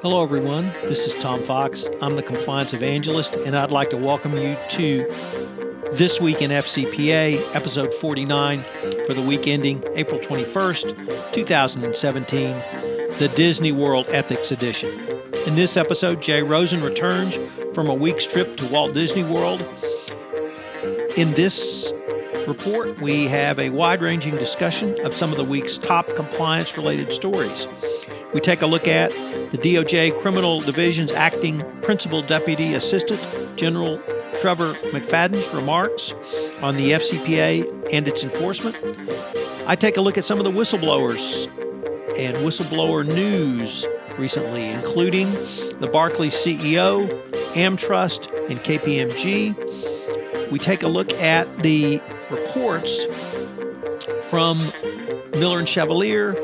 Hello, everyone. This is Tom Fox. I'm the Compliance Evangelist, and I'd like to welcome you to This Week in FCPA, Episode 49, for the week ending April 21st, 2017, the Disney World Ethics Edition. In this episode, Jay Rosen returns from a week's trip to Walt Disney World. In this report, we have a wide-ranging discussion of some of the week's top compliance-related stories. We take a look at the DOJ Criminal Division's Acting Principal Deputy Assistant General Trevor McFadden's remarks on the FCPA and its enforcement. I take a look at some of the whistleblowers and whistleblower news recently, including the Barclays CEO, AmTrust, and KPMG. We take a look at the reports from Miller and Chevalier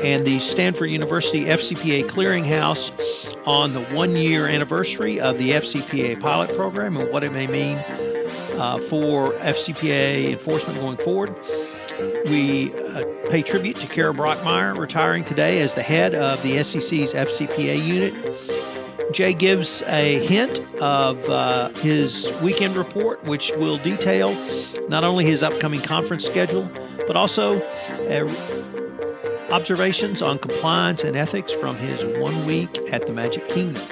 and the Stanford University FCPA Clearinghouse on the one-year anniversary of the FCPA Pilot Program and what it may mean for FCPA enforcement going forward. We pay tribute to Kara Brockmeyer, retiring today as the head of the SEC's FCPA unit. Jay gives a hint of his weekend report, which will detail not only his upcoming conference schedule, but also observations on compliance and ethics from his 1 week at the Magic Kingdom.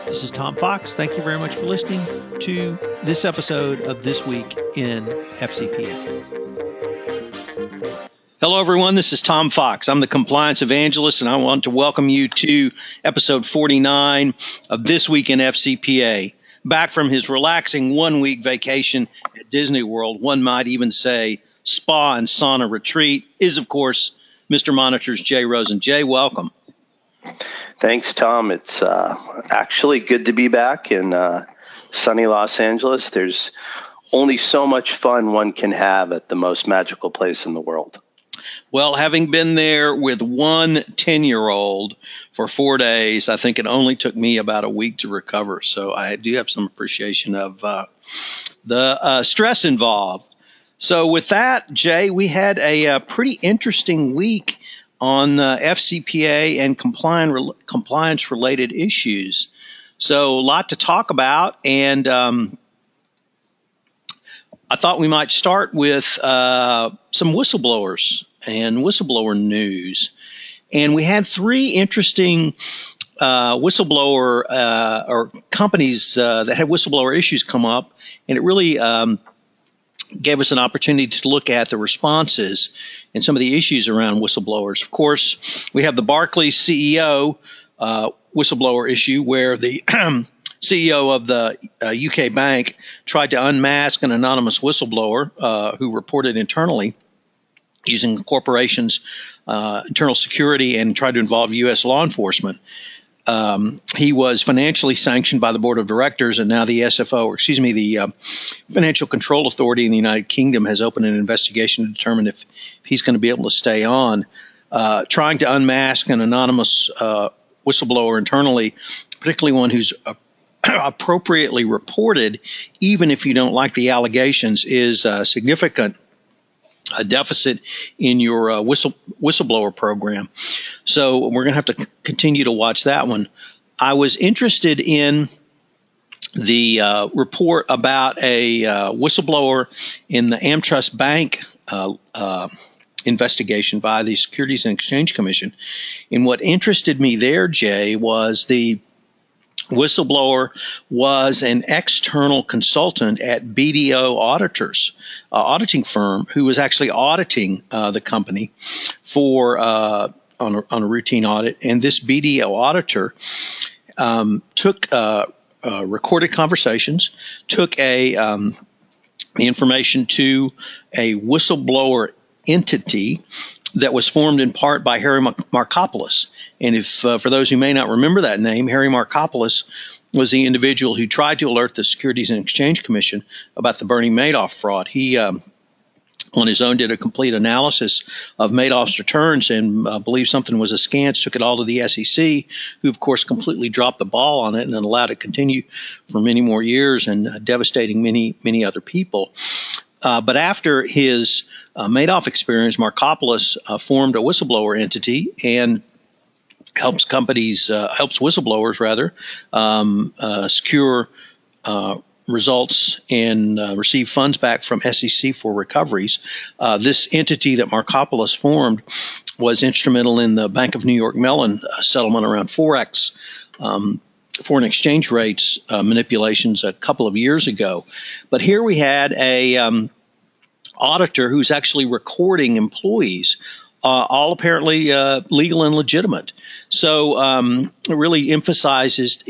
This is Tom Fox. Thank you very much for listening to this episode of This Week in FCPA. Hello, everyone. This is Tom Fox. I'm the Compliance Evangelist, and I want to welcome you to episode 49 of This Week in FCPA. Back from his relaxing 1 week vacation at Disney World, one might even say spa and sauna retreat, is, of course, Mr. Monitor's Jay Rosen. Jay, welcome. Thanks, Tom. It's actually good to be back in sunny Los Angeles. There's only so much fun one can have at the most magical place in the world. Well, having been there with one 10-year-old for 4 days, I think it only took me about a week to recover. So I do have some appreciation of the stress involved. So with that, Jay, we had a pretty interesting week on FCPA and compliance-related issues. So a lot to talk about, and I thought we might start with some whistleblowers and whistleblower news. And we had three interesting whistleblower or companies that had whistleblower issues come up, and it really gave us an opportunity to look at the responses and some of the issues around whistleblowers. Of course, we have the Barclays CEO whistleblower issue where the CEO of the UK bank tried to unmask an anonymous whistleblower who reported internally using the corporation's internal security and tried to involve U.S. law enforcement. He was financially sanctioned by the board of directors, and now the the Financial Control Authority in the United Kingdom has opened an investigation to determine if he's going to be able to stay on. Trying to unmask an anonymous whistleblower internally, particularly one who's appropriately reported, even if you don't like the allegations, is significant. A deficit in your whistleblower program. So we're going to have to continue to watch that one. I was interested in the report about a whistleblower in the AmTrust Bank investigation by the Securities and Exchange Commission. And what interested me there, Jay, was the whistleblower was an external consultant at BDO Auditors, auditing firm, who was actually auditing the company for on a routine audit. And this BDO auditor took recorded conversations, took the information to a whistleblower entity that was formed in part by Harry Markopolos. And if for those who may not remember that name, Harry Markopolos was the individual who tried to alert the Securities and Exchange Commission about the Bernie Madoff fraud. He, on his own, did a complete analysis of Madoff's returns and believed something was askance, took it all to the SEC, who, of course, completely dropped the ball on it and then allowed it to continue for many more years and devastating many other people. But after his Madoff experience, Markopolos formed a whistleblower entity and helps whistleblowers rather secure results and receive funds back from SEC for recoveries. This entity that Markopoulos formed was instrumental in the Bank of New York Mellon settlement around Forex foreign exchange rates manipulations a couple of years ago. But here we had a auditor who's actually recording employees, all apparently legal and legitimate. So it really emphasized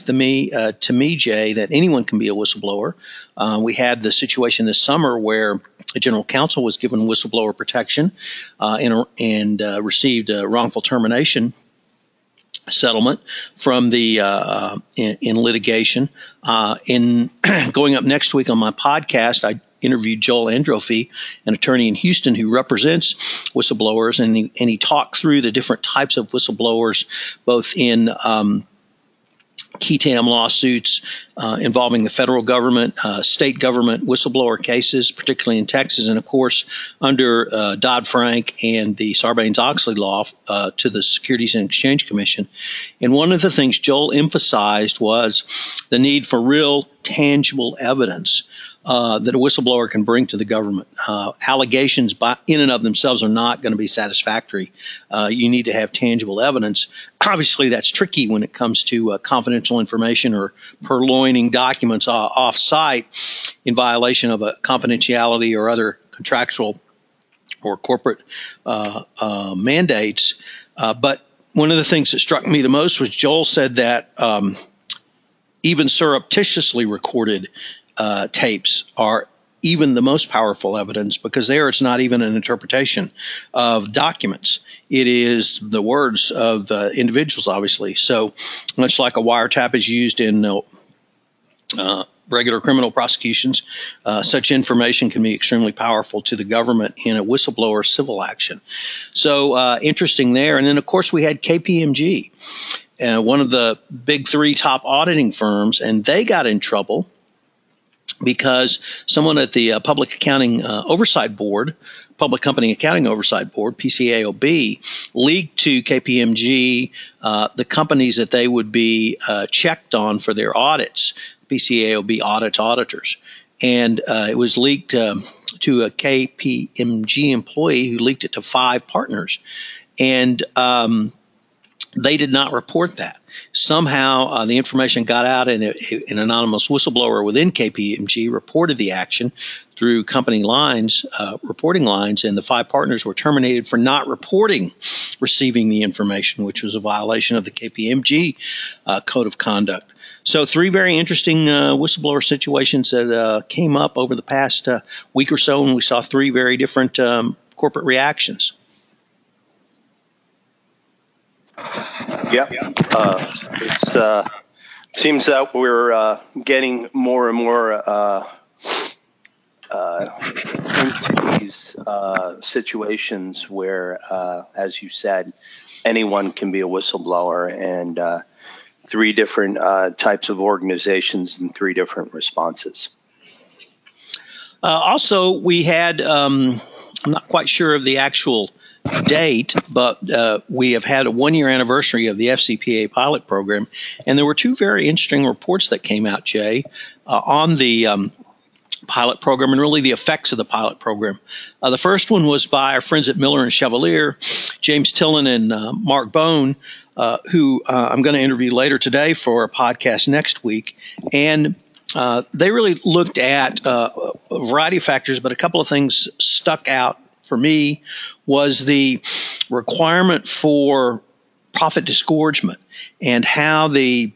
to me, Jay, that anyone can be a whistleblower. We had the situation this summer where the general counsel was given whistleblower protection and received a wrongful termination settlement from the in litigation. In going up next week on my podcast, I interviewed Joel Androphy, an attorney in Houston who represents whistleblowers, and he talked through the different types of whistleblowers, both in key tam lawsuits involving the federal government, state government whistleblower cases, particularly in Texas, and of course under Dodd-Frank and the Sarbanes-Oxley law to the Securities and Exchange Commission. And one of the things Joel emphasized was the need for real tangible evidence that a whistleblower can bring to the government. Allegations in and of themselves are not going to be satisfactory. You need to have tangible evidence. Obviously, that's tricky when it comes to confidential information or purloining documents off-site in violation of a confidentiality or other contractual or corporate mandates. But one of the things that struck me the most was Joel said that even surreptitiously recorded tapes are even the most powerful evidence, because there it's not even an interpretation of documents. It is the words of the individuals, obviously. So much like a wiretap is used in regular criminal prosecutions, such information can be extremely powerful to the government in a whistleblower civil action. So interesting there. And then, of course, we had KPMG, one of the big three top auditing firms, and they got in trouble because someone at the Public Accounting Oversight Board, Public Company Accounting Oversight Board, PCAOB, leaked to KPMG the companies that they would be checked on for their audits. PCAOB audits auditors. And it was leaked to a KPMG employee who leaked it to 5 partners. And they did not report that. Somehow the information got out, and an anonymous whistleblower within KPMG reported the action through company lines, reporting lines, and the 5 partners were terminated for not reporting receiving the information, which was a violation of the KPMG Code of Conduct. So 3 very interesting whistleblower situations that came up over the past week or so, and we saw 3 very different corporate reactions. Yeah, it seems that we're getting more and more into these situations where, as you said, anyone can be a whistleblower, and 3 different types of organizations and 3 different responses. Also, we had, I'm not quite sure of the actual date, but we have had a 1-year anniversary of the FCPA Pilot Program, and there were 2 very interesting reports that came out, Jay, on the Pilot Program and really the effects of the Pilot Program. The first one was by our friends at Miller and Chevalier, James Tillen and Mark Bone, who I'm going to interview later today for a podcast next week, and they really looked at a variety of factors, but a couple of things stuck out for me was the requirement for profit disgorgement and how the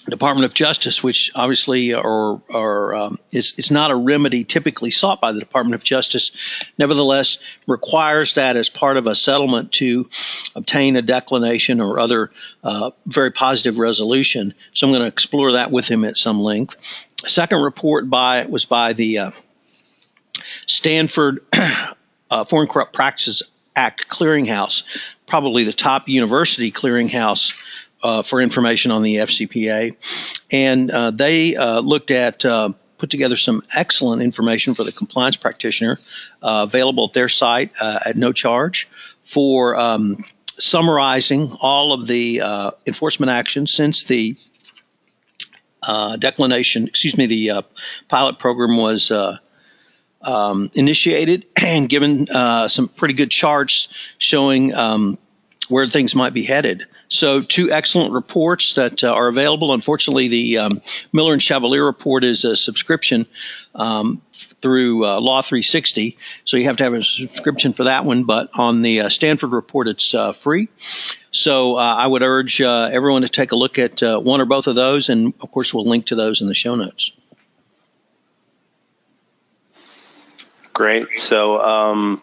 Department of Justice, which obviously is not a remedy typically sought by the Department of Justice, nevertheless requires that as part of a settlement to obtain a declination or other very positive resolution. So I'm going to explore that with him at some length. A second report was by the Stanford Foreign Corrupt Practices Act Clearinghouse, probably the top university clearinghouse for information on the FCPA. And they put together some excellent information for the compliance practitioner available at their site at no charge for summarizing all of the enforcement actions since the the pilot program was initiated, and given some pretty good charts showing where things might be headed. So 2 excellent reports that are available. Unfortunately, the Miller and Chevalier report is a subscription through Law 360, so you have to have a subscription for that one. But on the Stanford report, it's free. So I would urge everyone to take a look at one or both of those, and of course we'll link to those in the show notes. Great. So,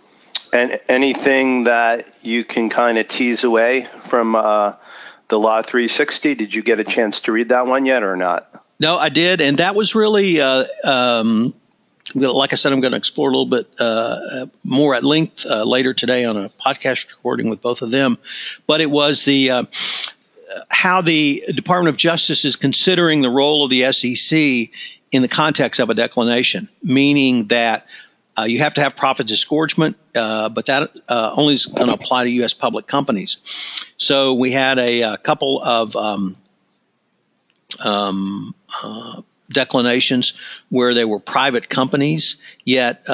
and anything that you can kind of tease away from the Law 360? Did you get a chance to read that one yet or not? No, I did, and that was really, like I said, I'm going to explore a little bit more at length later today on a podcast recording with both of them. But it was the how the Department of Justice is considering the role of the SEC in the context of a declination, meaning that you have to have profit disgorgement, but that only is going to apply to U.S. public companies. So we had a couple of declinations where they were private companies, yet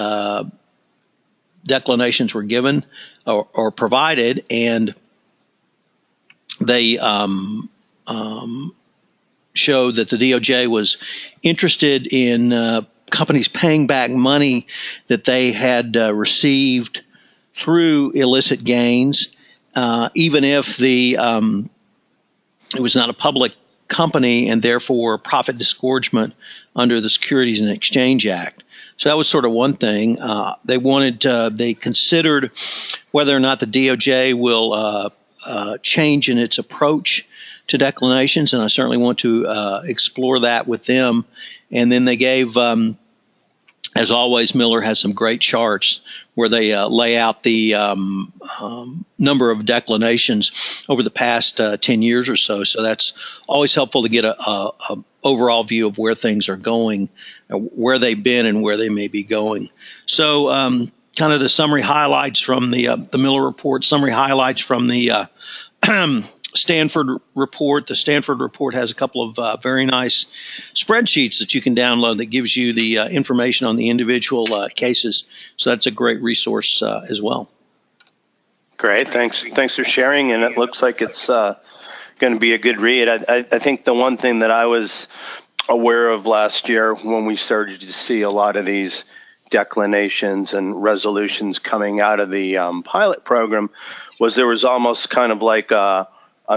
declinations were given or provided, and they showed that the DOJ was interested in companies paying back money that they had received through illicit gains, even if it was not a public company and therefore profit disgorgement under the Securities and Exchange Act. So that was sort of one thing. They considered whether or not the DOJ will change in its approach to declinations, and I certainly want to explore that with them. And then they gave, as always, Miller has some great charts where they lay out the number of declinations over the past 10 years or so. So that's always helpful to get a overall view of where things are going, where they've been, and where they may be going. So kind of the summary highlights from the Miller report, summary highlights from the Stanford report. The Stanford report has a couple of very nice spreadsheets that you can download that gives you the information on the individual cases. So that's a great resource as well. Great. Thanks for sharing. And it looks like it's going to be a good read. I think the one thing that I was aware of last year when we started to see a lot of these declinations and resolutions coming out of the pilot program was there was almost kind of like a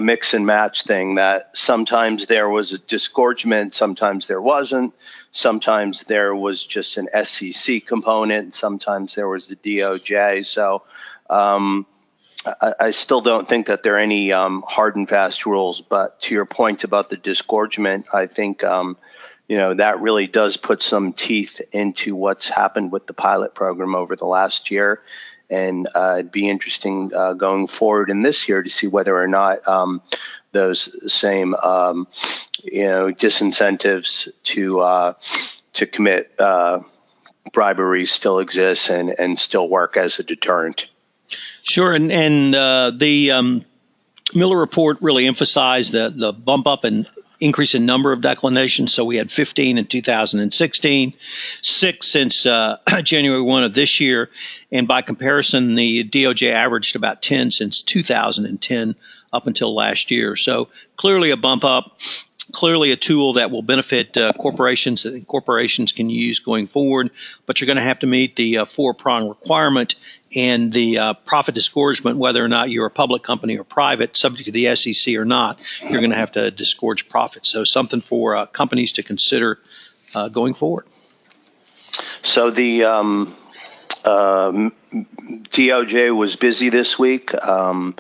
mix and match thing, that sometimes there was a disgorgement, sometimes there wasn't, sometimes there was just an SEC component, sometimes there was the DOJ. So I still don't think that there are any hard and fast rules, but to your point about the disgorgement, I think that really does put some teeth into what's happened with the pilot program over the last year. And it'd be interesting going forward in this year to see whether or not those same, disincentives to commit bribery still exists and still work as a deterrent. Sure, and the Miller report really emphasized the bump up and increase in number of declinations. So we had 15 in 2016, 6 since January 1 of this year. And by comparison, the DOJ averaged about 10 since 2010 up until last year. So clearly a bump up, clearly a tool that will benefit corporations that corporations can use going forward. But you're going to have to meet the 4-prong requirement and the profit disgorgement, whether or not you're a public company or private, subject to the SEC or not, you're going to have to disgorge profits. So something for companies to consider going forward. So the DOJ was busy this week. There are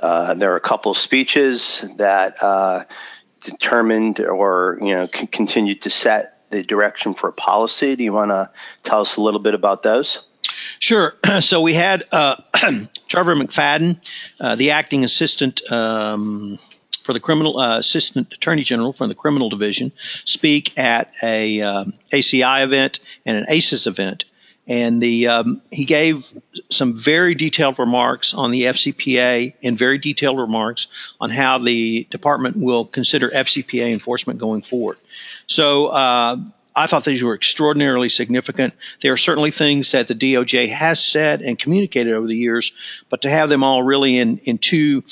a couple speeches that determined or continued to set the direction for policy. Do you want to tell us a little bit about those? Sure. So we had Trevor McFadden, the acting assistant for the criminal assistant attorney general from the criminal division, speak at a ACI event and an ACES event. And he gave some very detailed remarks on the FCPA and very detailed remarks on how the department will consider FCPA enforcement going forward. So I thought these were extraordinarily significant. There are certainly things that the DOJ has said and communicated over the years, but to have them all really in two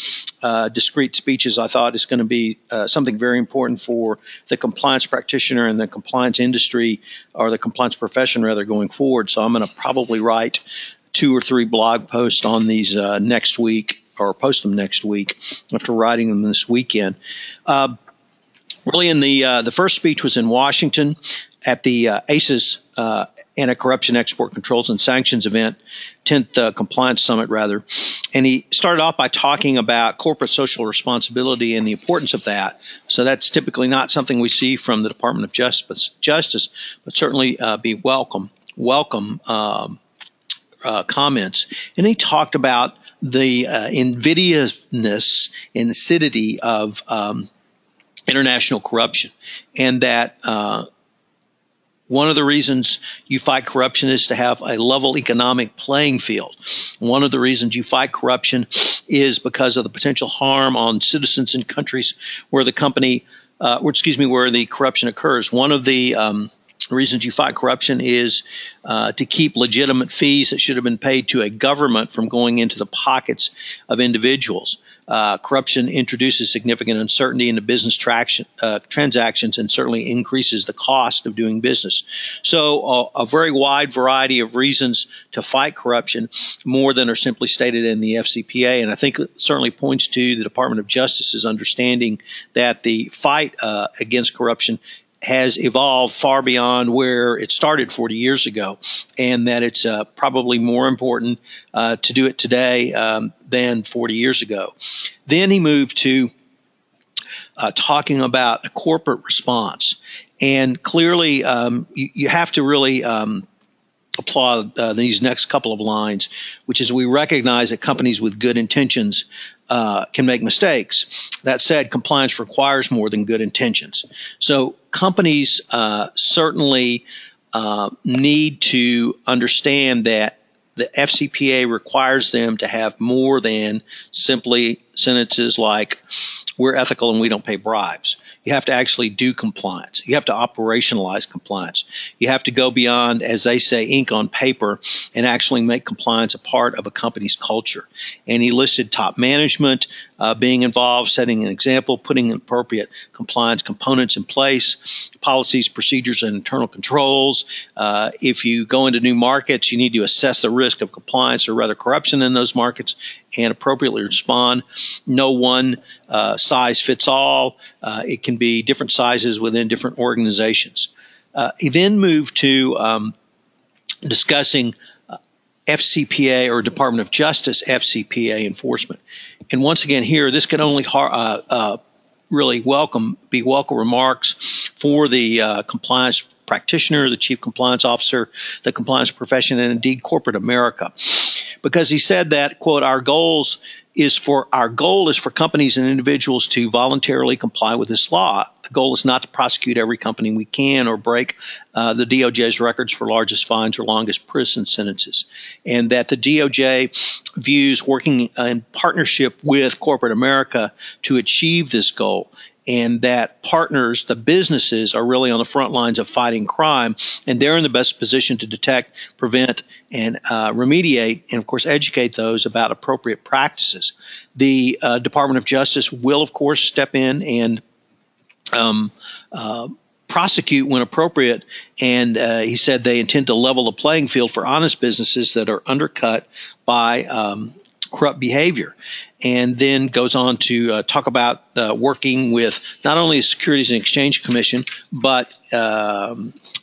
discrete speeches, I thought is going to be something very important for the compliance practitioner and the compliance industry, or the compliance profession rather, going forward. So I'm going to probably write 2 or 3 blog posts on these next week, or post them next week after writing them this weekend. Really, in the first speech was in Washington at the ACES Anti-Corruption Export Controls and Sanctions event, 10th Compliance Summit, rather. And he started off by talking about corporate social responsibility and the importance of that. So that's typically not something we see from the Department of Justice, but certainly be welcome comments. And he talked about the invidiousness, insidiety of international corruption, and that one of the reasons you fight corruption is to have a level economic playing field. One of the reasons you fight corruption is because of the potential harm on citizens in countries where the where the corruption occurs. One of the reasons you fight corruption is to keep legitimate fees that should have been paid to a government from going into the pockets of individuals. Corruption introduces significant uncertainty into business transactions and certainly increases the cost of doing business. So a very wide variety of reasons to fight corruption, more than are simply stated in the FCPA. And I think it certainly points to the Department of Justice's understanding that the fight against corruption has evolved far beyond where it started 40 years ago, and that it's probably more important to do it today than 40 years ago. Then he moved to talking about a corporate response. And clearly, you have to really applaud these next couple of lines, which is, we recognize that companies with good intentions can make mistakes. That said, compliance requires more than good intentions. So companies certainly need to understand that the FCPA requires them to have more than simply sentences like, we're ethical and we don't pay bribes. You have to actually do compliance. You have to operationalize compliance. You have to go beyond, as they say, ink on paper, and actually make compliance a part of a company's culture. And he listed top management being involved, setting an example, putting appropriate compliance components in place, policies, procedures, and internal controls. If you go into new markets, you need to assess the risk of compliance, or rather corruption, in those markets and appropriately respond. No one size fits all. It can be different sizes within different organizations. He then moved to discussing FCPA, or Department of Justice FCPA enforcement. And once again here, this can only really be welcome remarks for the compliance practitioner, the chief compliance officer, the compliance profession, and indeed corporate America. Because he said that, quote, our goal is for companies and individuals to voluntarily comply with this law. The goal is not to prosecute every company we can, or break the DOJ's records for largest fines or longest prison sentences. And that the DOJ views working in partnership with corporate America to achieve this goal. And that partners, the businesses, are really on the front lines of fighting crime, and they're in the best position to detect, prevent, and remediate, and of course educate those about appropriate practices. The Department of Justice will, of course, step in and prosecute when appropriate, and he said they intend to level the playing field for honest businesses that are undercut by corrupt behavior. And then goes on to talk about working with not only the Securities and Exchange Commission, but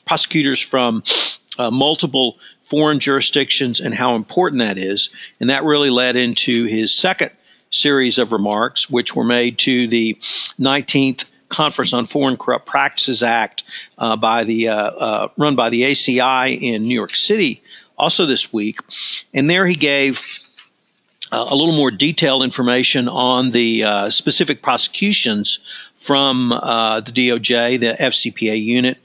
prosecutors from multiple foreign jurisdictions, and how important that is. And that really led into his second series of remarks, which were made to the 19th Conference on Foreign Corrupt Practices Act run by the ACI in New York City, also this week. And there he gave a little more detailed information on the specific prosecutions from the DOJ, the FCPA unit.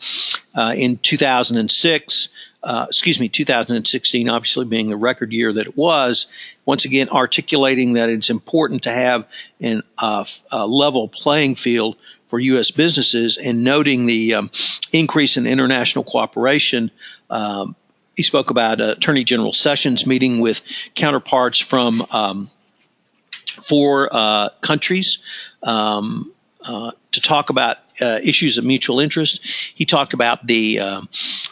In 2006, 2016 obviously being the record year that it was, once again articulating that it's important to have a level playing field for U.S. businesses and noting the increase in international cooperation. He spoke about Attorney General Sessions meeting with counterparts from 4 countries to talk about issues of mutual interest. He talked about the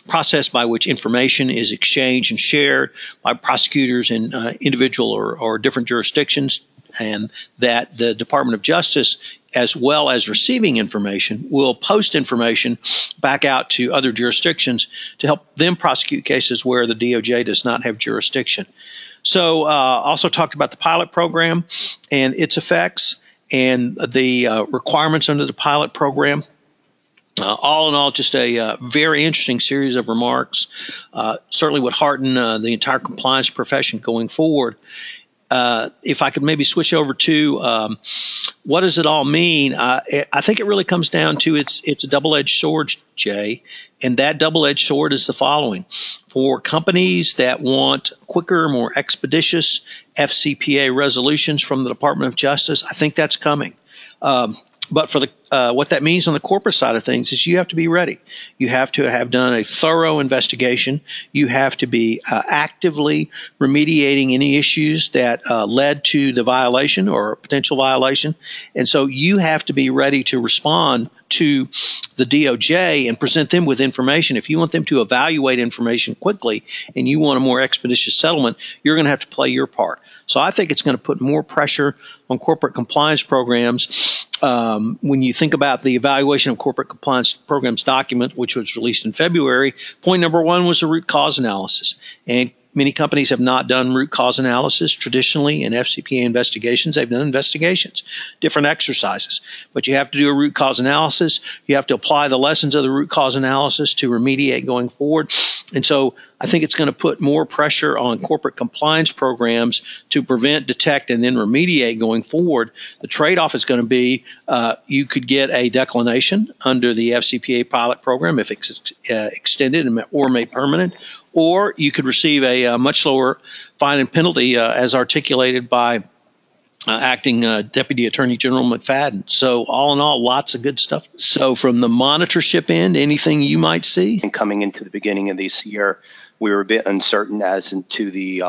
process by which information is exchanged and shared by prosecutors in individual or different jurisdictions, and that the Department of Justice, as well as receiving information, will post information back out to other jurisdictions to help them prosecute cases where the DOJ does not have jurisdiction. So also talked about the pilot program and its effects and the requirements under the pilot program. All in all, just a very interesting series of remarks. Certainly would hearten the entire compliance profession going forward. If I could maybe switch over to what does it all mean? I think it really comes down to it's a double-edged sword, Jay, and that double-edged sword is the following. For companies that want quicker, more expeditious FCPA resolutions from the Department of Justice, I think that's coming. But for what that means on the corporate side of things is you have to be ready. You have to have done a thorough investigation. You have to be actively remediating any issues that led to the violation or potential violation. And so you have to be ready to respond to the DOJ and present them with information. If you want them to evaluate information quickly and you want a more expeditious settlement, you're going to have to play your part. So I think it's going to put more pressure on corporate compliance programs. When you think about the evaluation of corporate compliance programs document, which was released in February, point number 1 was a root cause analysis. And many companies have not done root cause analysis traditionally in FCPA investigations. They've done investigations, different exercises. But you have to do a root cause analysis. You have to apply the lessons of the root cause analysis to remediate going forward. And so I think it's going to put more pressure on corporate compliance programs to prevent, detect, and then remediate going forward. The trade-off is going to be you could get a declination under the FCPA Pilot Program if it's extended or made permanent, or you could receive a much lower fine and penalty as articulated by Acting Deputy Attorney General McFadden. So all in all, lots of good stuff. So from the monitorship end, anything you might see? And coming into the beginning of this year, we were a bit uncertain as to the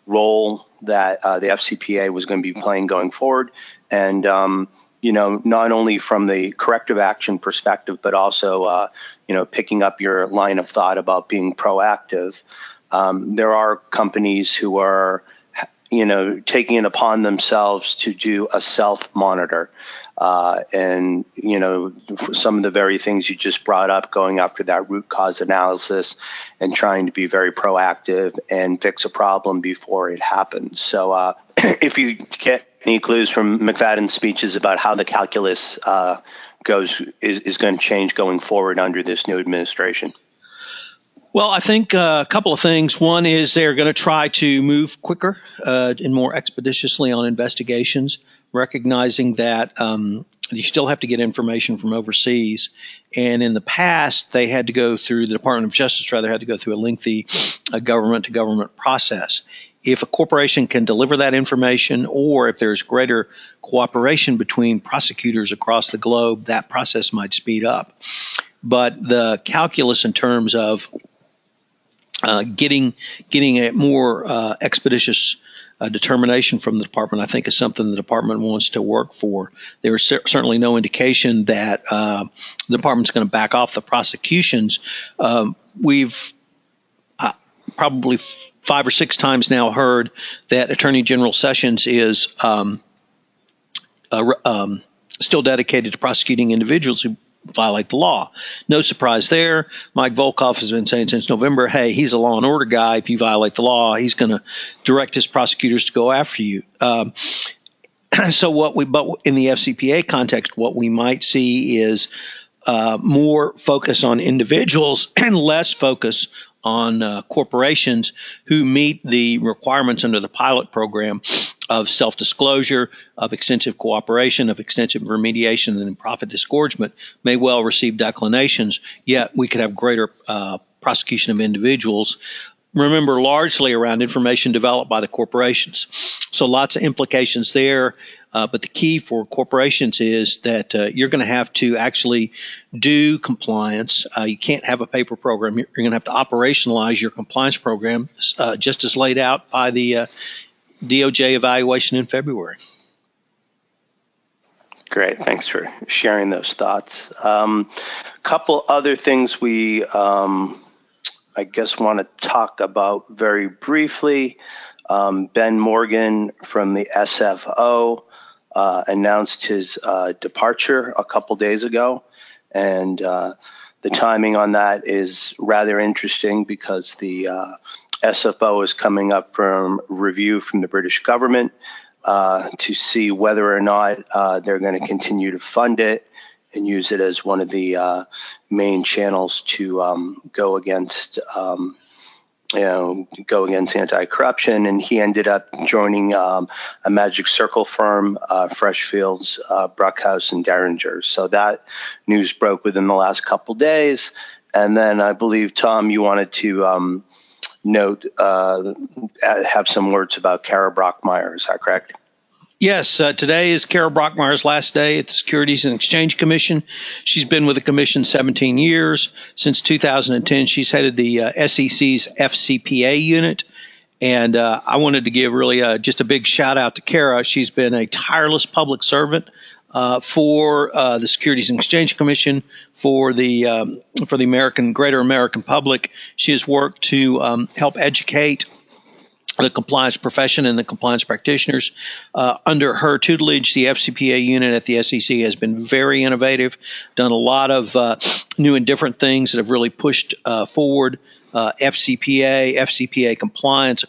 role that the FCPA was going to be playing going forward. And, not only from the corrective action perspective, but also, picking up your line of thought about being proactive. There are companies who are taking it upon themselves to do a self-monitor. And some of the very things you just brought up, going after that root cause analysis and trying to be very proactive and fix a problem before it happens. So if you get any clues from McFadden's speeches about how the calculus is going to change going forward under this new administration? Well, I think a couple of things. One is they're going to try to move quicker and more expeditiously on investigations, recognizing that you still have to get information from overseas. And in the past, they had to go through, the Department of Justice rather had to go through a lengthy government-to-government process. If a corporation can deliver that information, or if there's greater cooperation between prosecutors across the globe, that process might speed up. But the calculus in terms of getting a more expeditious determination from the department, I think, is something the department wants to work for. There is certainly no indication that the department's going to back off the prosecutions. We've probably 5 or 6 times now heard that Attorney General Sessions is still dedicated to prosecuting individuals who violate the law. No surprise there. Mike Volkov has been saying since November, hey, he's a law and order guy. If you violate the law, he's going to direct his prosecutors to go after you. So but in the FCPA context, what we might see is more focus on individuals and less focus on corporations who meet the requirements under the pilot program of self-disclosure, of extensive cooperation, of extensive remediation, and profit disgorgement may well receive declinations, yet we could have greater prosecution of individuals. Remember, largely around information developed by the corporations. So lots of implications there. But the key for corporations is that you're going to have to actually do compliance. You can't have a paper program. You're going to have to operationalize your compliance program just as laid out by the DOJ evaluation in February. Great. Thanks for sharing those thoughts. Couple other things we, I guess, want to talk about very briefly. Ben Morgan from the SFO announced his departure a couple days ago. And the timing on that is rather interesting because the SFO is coming up from review from the British government to see whether or not they're going to continue to fund it and use it as one of the main channels to go against anti-corruption. And he ended up joining a Magic Circle firm, Freshfields, Bruckhaus, and Derringer. So that news broke within the last couple days. And then I believe, Tom, you wanted to have some words about Kara Brockmeyer. Is that correct? Yes, today is Kara Brockmeyer's last day at the Securities and Exchange Commission. She's been with the Commission 17 years. Since 2010, she's headed the SEC's FCPA unit. And I wanted to give really just a big shout out to Kara. She's been a tireless public servant for the Securities and Exchange Commission, for the greater American public. She has worked to help educate the compliance profession and the compliance practitioners. Under her tutelage, the FCPA unit at the SEC has been very innovative, done a lot of new and different things that have really pushed forward FCPA compliance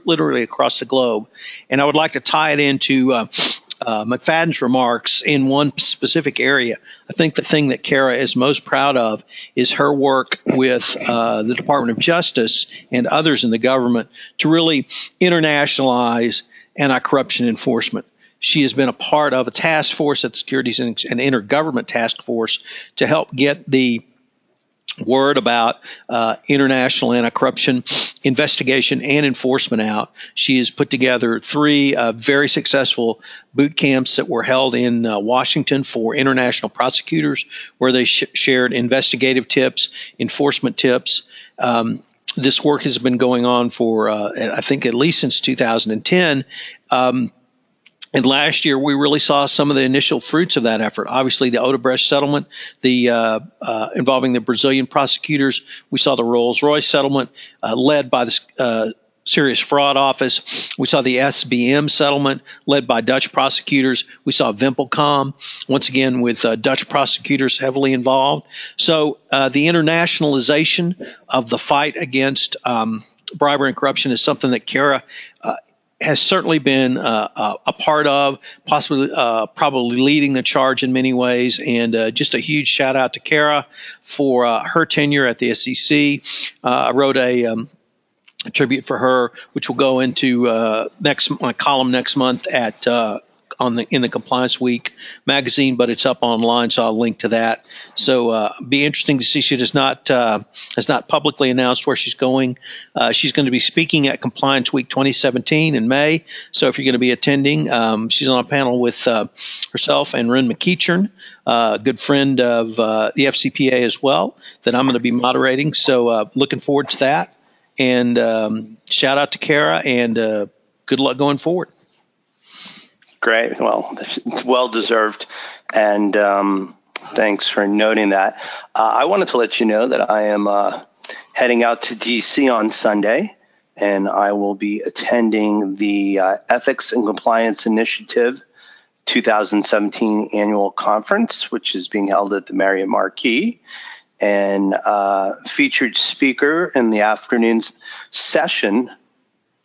literally across the globe. And I would like to tie it into McFadden's remarks in one specific area. I think the thing that Kara is most proud of is her work with the Department of Justice and others in the government to really internationalize anti-corruption enforcement. She has been a part of a task force at the Securities and Intergovernment Task Force to help get the word about international anti-corruption investigation and enforcement out. She has put together 3 very successful boot camps that were held in Washington for international prosecutors, where they shared investigative tips, enforcement tips. This work has been going on for, I think, at least since 2010. And last year, we really saw some of the initial fruits of that effort. Obviously, the Odebrecht settlement, involving the Brazilian prosecutors. We saw the Rolls-Royce settlement led by the Serious Fraud Office. We saw the SBM settlement led by Dutch prosecutors. We saw Wimpelcom, once again, with Dutch prosecutors heavily involved. So the internationalization of the fight against bribery and corruption is something that Kara has certainly been a part of, possibly probably leading the charge in many ways. And just a huge shout out to Kara for her tenure at the SEC. I wrote a tribute for her, which will go into my column next month at in the Compliance Week magazine, but it's up online, so I'll link to that. So be interesting to see. She has not publicly announced where she's going. She's going to be speaking at Compliance Week 2017 in May. So if you're going to be attending, she's on a panel with herself and Ren McEachern, a good friend of the FCPA as well, that I'm going to be moderating. So looking forward to that. And shout out to Kara, and good luck going forward. Great. Well, it's well-deserved, and thanks for noting that. I wanted to let you know that I am heading out to D.C. on Sunday, and I will be attending the Ethics and Compliance Initiative 2017 Annual Conference, which is being held at the Marriott Marquis. And featured speaker in the afternoon session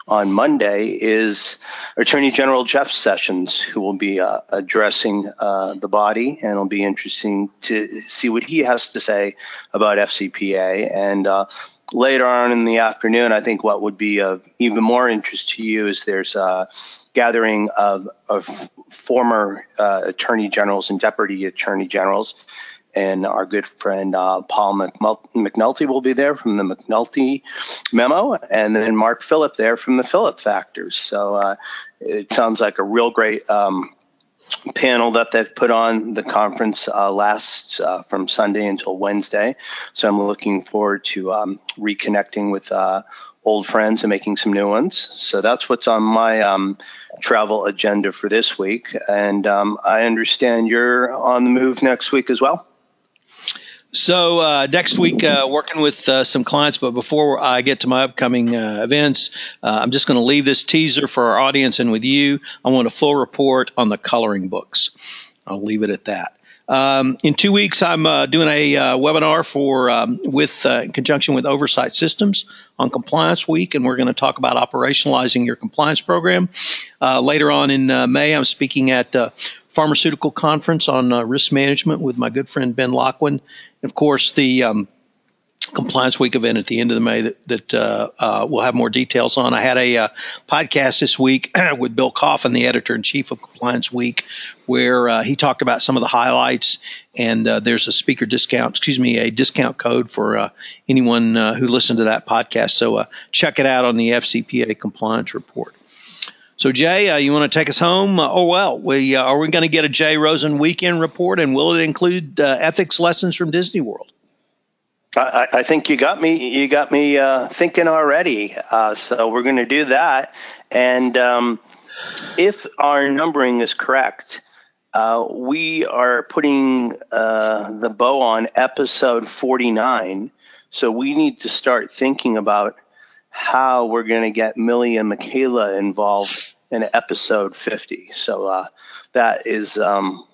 on Monday is Attorney General Jeff Sessions, who will be addressing the body, and it'll be interesting to see what he has to say about FCPA. And later on in the afternoon, I think what would be of even more interest to you is there's a gathering of former attorney generals and deputy attorney generals. and our good friend Paul McNulty will be there from the McNulty Memo, and then Mark Phillip there from the Phillip Factors. So it sounds like a real great panel that they've put on. The conference lasts from Sunday until Wednesday, so I'm looking forward to reconnecting with old friends and making some new ones. So that's what's on my travel agenda for this week. And I understand you're on the move next week as well. So next week, working with some clients. But before I get to my upcoming events, I'm just going to leave this teaser for our audience and with you. I want a full report on the coloring books. I'll leave it at that. In 2 weeks, I'm doing a webinar in conjunction with Oversight Systems on Compliance Week, and we're going to talk about operationalizing your compliance program. Later on in May, I'm speaking at Pharmaceutical Conference on risk management with my good friend Ben Lockwood. And of course, the Compliance Week event at the end of the May that we'll have more details on. I had a podcast this week with Bill Coffin, the editor-in-chief of Compliance Week, where he talked about some of the highlights, and there's a discount code for anyone who listened to that podcast. So check it out on the FCPA Compliance Report. So, Jay, you want to take us home? Are we going to get a Jay Rosen weekend report, and will it include ethics lessons from Disney World? I think you got me. You got me thinking already. So we're going to do that. And if our numbering is correct, we are putting the bow on episode 49. So we need to start thinking about how we're going to get Millie and Michaela involved in episode 50. So that is on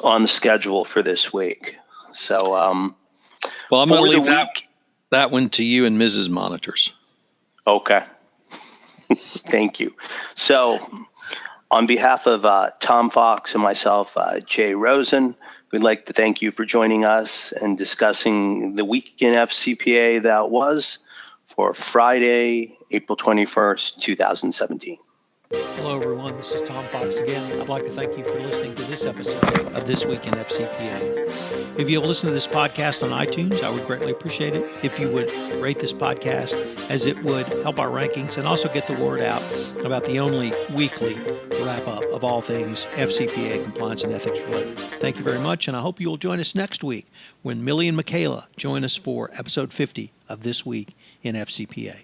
the schedule for this week. So, well, I'm going to leave that one to you and Mrs. Monitors. Okay. Thank you. So on behalf of Tom Fox and myself, Jay Rosen, we'd like to thank you for joining us and discussing the week in FCPA that was for Friday, April 21st, 2017. Hello, everyone. This is Tom Fox again. I'd like to thank you for listening to this episode of This Week in FCPA. If you'll listen to this podcast on iTunes, I would greatly appreciate it if you would rate this podcast, as it would help our rankings and also get the word out about the only weekly wrap-up of all things FCPA compliance and ethics related. Thank you very much, and I hope you will join us next week when Millie and Michaela join us for episode 50 of This Week in FCPA.